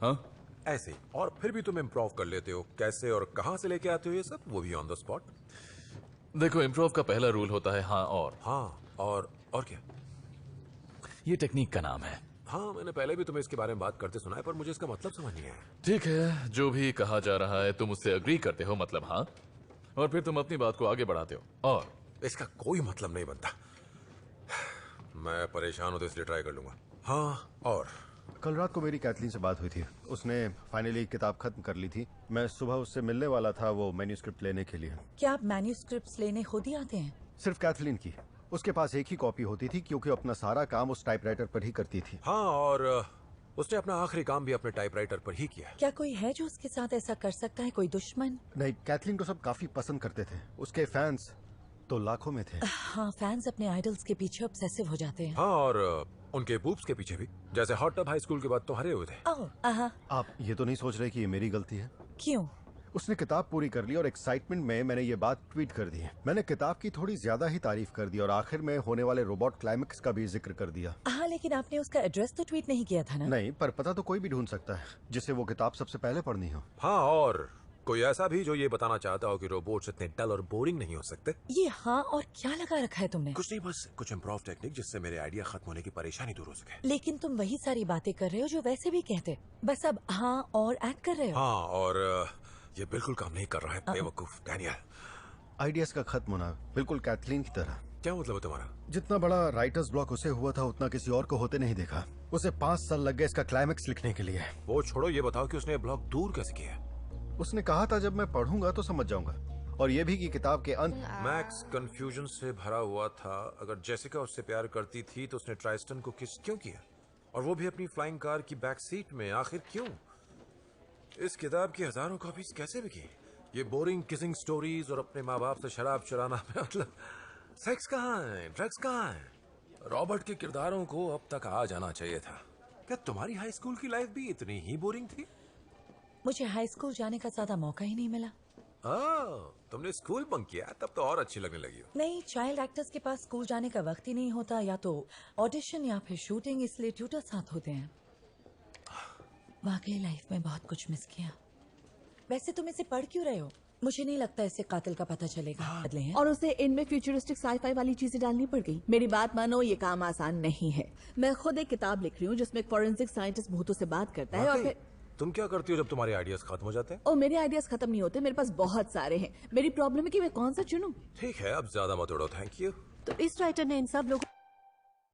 हाँ? ऐसे ही। और फिर भी तुम इम्प्रोव कर लेते हो। कैसे और कहाँ से लेके आते हो ये सब, वो भी ऑन द स्पॉट? देखो, इम्प्रोव का पहला रूल होता है हाँ और। हाँ और क्या? ये टेक्निक का नाम है। हाँ, मैंने पहले भी तुम्हें इसके बारे में बात करते सुना है, पर मुझे इसका मतलब समझ नहीं आया। ठीक है, जो भी कहा जा रहा है तुम उससे अग्री करते हो, मतलब हाँ, और फिर तुम अपनी बात को आगे बढ़ाते हो। और इसका कोई मतलब नहीं बनता। मैं परेशान हूं तो इसलिए ट्राई कर लूंगा। हाँ और कल रात को मेरी कैथलीन से बात हुई थी। उसने फाइनली किताब खत्म कर ली थी। मैं सुबह उससे मिलने वाला था वो मैन्यूस्क्रिप्ट लेने के लिए। क्या आप मैन्यूस्क्रिप्ट्स लेने खुद ही आते हैं? सिर्फ कैथलीन की। उसके पास एक ही कॉपी होती थी क्योंकि अपना सारा काम उस टाइपराइटर पर ही करती थी। हाँ, और उसने अपना आखिरी काम भी अपने टाइपराइटर पर ही किया। क्या कोई है जो उसके साथ ऐसा कर सकता है? कोई दुश्मन? नहीं, कैथलीन को सब काफी पसंद करते थे। उसके फैंस तो लाखों में थे। हाँ, फैंस अपने आइडल्स के पीछे ऑब्सेसिव हो जाते हैं। हाँ, और उनके बूब्स के पीछे भी। जैसे हॉट टब हाई स्कूल के बाद तो हरे हुए थे। आप ये तो नहीं सोच रहे कि ये मेरी गलती है? क्यों? उसने किताब पूरी कर ली और एक्साइटमेंट में मैंने ये बात ट्वीट कर दी। मैंने किताब की थोड़ी ज्यादा ही तारीफ कर दी और आखिर में होने वाले रोबोट क्लाइमेक्स का भी जिक्र कर दिया। हाँ, लेकिन आपने उसका एड्रेस तो ट्वीट नहीं किया था ना? नहीं, पर पता तो कोई भी ढूंढ सकता है जिसे वो किताब सबसे पहले पढ़नी हो। हाँ, और कोई ऐसा भी जो ये बताना चाहता हो कि रोबोट्स इतने डल और बोरिंग नहीं हो सकते। ये हाँ और क्या लगा रखा है तुमने? कुछ नहीं, बस कुछ इम्प्रोव टेक्निक जिससे मेरे आइडिया खत्म होने की परेशानी दूर हो सके। लेकिन तुम वही सारी बातें कर रहे हो जो वैसे भी कहते, बस अब हाँ और ऐड कर रहे हो। हाँ, और ये बिल्कुल काम नहीं कर रहा है, बेवकूफ डैनियल। आइडियाज का खत्म होना, बिल्कुल कैथलीन की तरह। क्या मतलब है तुम्हारा? जितना बड़ा राइटर्स ब्लॉक उसे हुआ था उतना किसी और को होते नहीं देखा। उसे 5 साल लग गए इसका क्लाइमेक्स लिखने के लिए। वो छोड़ो, ये बताओ कि उसने ब्लॉक दूर कैसे किया? उसने कहा था जब मैं पढ़ूंगा तो समझ जाऊंगा, और ये भी कि किताब के अंत। मैक्स कंफ्यूजन से भरा हुआ था। अगर जेसिका उससे प्यार करती थी तो उसने ट्राइस्टन को किस क्यों किया, और वो भी अपनी फ्लाइंग कार की बैक सीट में? आखिर क्यों? इस किताब की हजारों कॉपीज कैसे बिकी? ये बोरिंग किसिंग स्टोरीज और अपने माँ बाप से शराब चुराना, मतलब सेक्स कहाँ है, ड्रग्स कहाँ है? रॉबर्ट के किरदारों को अब तक आ जाना चाहिए था। क्या तुम्हारी हाई स्कूल की लाइफ भी इतनी ही बोरिंग थी? मुझे हाई स्कूल जाने का ज्यादा मौका ही नहीं मिला। तुमने स्कूल बंक किया, तब तो और अच्छी लगने लगी हो। नहीं, चाइल्ड एक्टर्स के पास स्कूल जाने का वक्त ही नहीं होता, या तो ऑडिशन या फिर शूटिंग, इसलिए ट्यूटर साथ होते हैं। वाकई लाइफ में बहुत कुछ मिस किया। वैसे तुम इसे पढ़ क्यों रहे हो? मुझे नहीं लगता इससे कातिल का पता चलेगा। बदले हैं। और उसे इनमें फ्यूचरिस्टिक साईफाई वाली चीजें डालनी पड़ गई। मेरी बात मानो, ये काम आसान नहीं है। मैं खुद एक किताब लिख रही हूँ जिसमें एक फॉरेंसिक साइंटिस्ट भूतों से बात करता है, और फिर तुम क्या करती हो जब तुम्हारे आइडियाज खत्म हो जाते हैं? ओ, मेरे आइडियाज खत्म नहीं होते, मेरे पास बहुत सारे हैं। मेरी प्रॉब्लम है कि मैं कौन सा चुनूं। ठीक है, अब ज्यादा मत उड़ो। Thank you. तो इस राइटर ने इन सब लोगों